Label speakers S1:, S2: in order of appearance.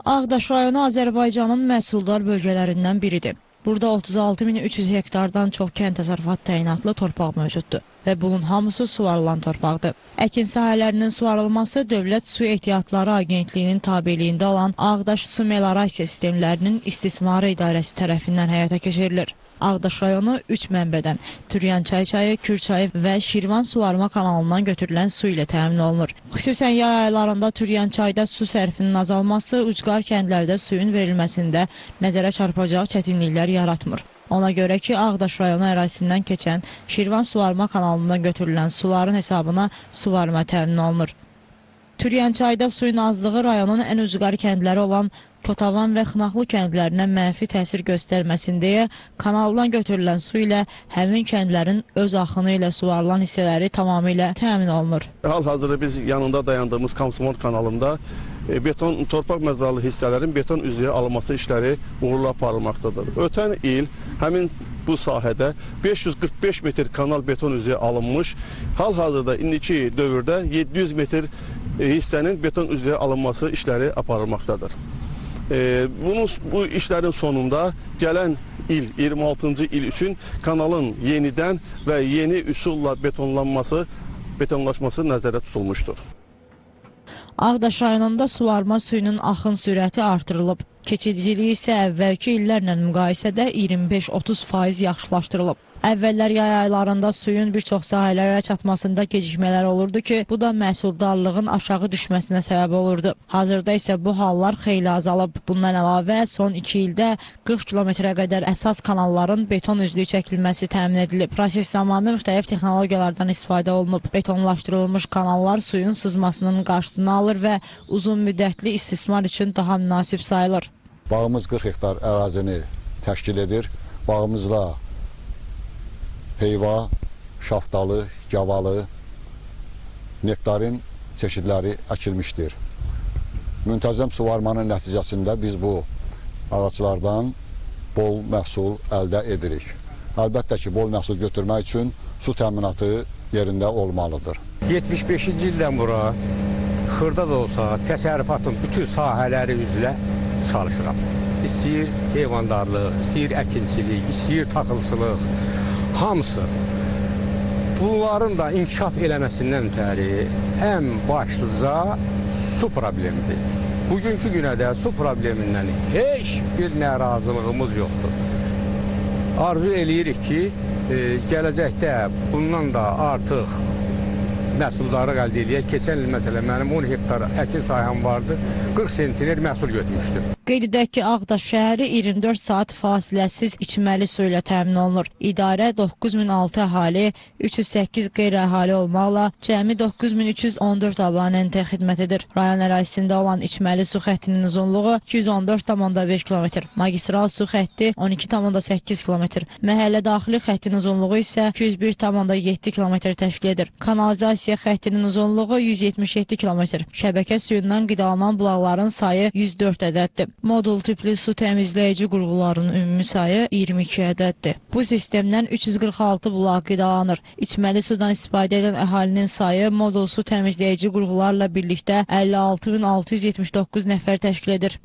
S1: Ağdaş rayonu Azərbaycanın məhsuldar bölgələrindən biridir. Burada 36.300 hektardan çox kənd təsərrüfat təyinatlı torpaq mövcuddur və bunun hamısı suvarılan torpaqdır. Əkin sahələrinin suvarılması Dövlət Su Ehtiyatları Agentliyinin tabeliyində olan Ağdaş Su Meliorasiya Sistemlərinin İstismarı İdarəsi tərəfindən həyata keçirilir. Ağdaş rayonu 3 mənbədən Türyançay çayı, Kürçayı və Şirvan suvarma kanalından götürülən su ilə təmin olunur. Xüsusən yay aylarında Türyançayda su sərfinin azalması ucqar kəndlərdə suyun verilməsində nəzərə çarpacaq çətinliklər yaratmır. Ona görə ki, Ağdaş rayonu ərazisindən keçən Şirvan suvarma kanalından götürülən suların hesabına suvarma təmin olunur. Türyançayda suyun azlığı rayonun ən ucqar kəndləri olan Kotavan və Xınaxlı kəndlərinə mənfi təsir göstərməsin deyə kanaldan götürülən su ilə həmin kəndlərin öz axını ilə suvarılan hissələri tamamilə təmin olunur.
S2: Hal-hazırda biz yanında dayandığımız Komsomol kanalında beton torpaq məzarlı hissələrin beton üzrə alınması işləri uğurla aparılmaqdadır. Ötən il həmin bu sahədə 545 metr kanal beton üzrə alınmış, hal-hazırda indiki dövrdə 700 metr hissənin beton üzrə alınması işləri aparılmaqdadır. Bu işlərin sonunda gələn il, 26-cı il üçün kanalın yenidən və yeni üsulla betonlaşması nəzərdə tutulmuşdur.
S1: Ağdaş rayonunda suvarma suyunun axın sürəti artırılıb. Keçidiciliyi isə əvvəlki illərlə müqayisədə 25-30% yaxşılaşdırılıb. Əvvəllər yay aylarında suyun bir çox sahələrə çatmasında gecikmələr olurdu ki, bu da məhsuldarlığın aşağı düşməsinə səbəb olurdu. Hazırda isə bu hallar xeyli azalıb. Bundan əlavə son 2 ildə 40 kilometrə qədər əsas kanalların beton üzlüyü çəkilməsi təmin edilib. Proses zamanı müxtəlif texnologiyalardan istifadə olunub. Betonlaşdırılmış kanallar suyun sızmasının qarşısını alır və uzun müddətli istismar üçün daha münasib sayılır.
S3: Bağımız 40 hektar ərazini təşkil edir. Bağımızda heyva, şaftalı, gavalı, nektarin çeşidləri əkilmişdir. Müntəzəm suvarmanın nəticəsində biz bu ağaçlardan bol məhsul əldə edirik. Əlbəttə ki, bol məhsul götürmək üçün su təminatı yerində olmalıdır.
S4: 75-ci ildən bura xırda da olsa təsərrüfatın bütün sahələri üzrə çalışıram. İstəyir heyvandarlıq, istəyir əkinçilik, istəyir taxılçılıq, hamısı bunların da inkişaf eləməsindən ötəri ən başlıca su problemidir. Bugünkü günədə su problemindən heç bir narazılığımız yoxdur. Arzu eləyirik ki, gələcəkdə bundan da artıq məhsuldarlıq əldə edək. Keçən il məsələn mənim 10 hektar əkin sahəm vardı, 40 sentiner məhsul götürmüşdüm.
S1: Qeyd edək ki, Ağdaş şəhəri 24 saat fasiləsiz içməli su ilə təmin olunur. İdarə 9006 əhali, 308 qeyri-əhali olmaqla cəmi 9314 abonentə xidmət edir. Rayon ərazisində olan içməli su xəttinin uzunluğu 214,5 km, magistral su xətti 12,8 km, məhəllə daxili xəttin uzunluğu isə 201,7 km təşkil edir. Kanalizasiya xəttinin uzunluğu 177 km, şəbəkə suyundan qidalanan bulaqların sayı 104 ədəddir. Modul tipli su təmizləyici qurğularının ümumi sayı 22 ədəddir. Bu sistemdən 346 bulaq qidalanır. İçməli sudan istifadə edən əhalinin sayı modul su təmizləyici qurğularla birlikdə 56.679 nəfər təşkil edir.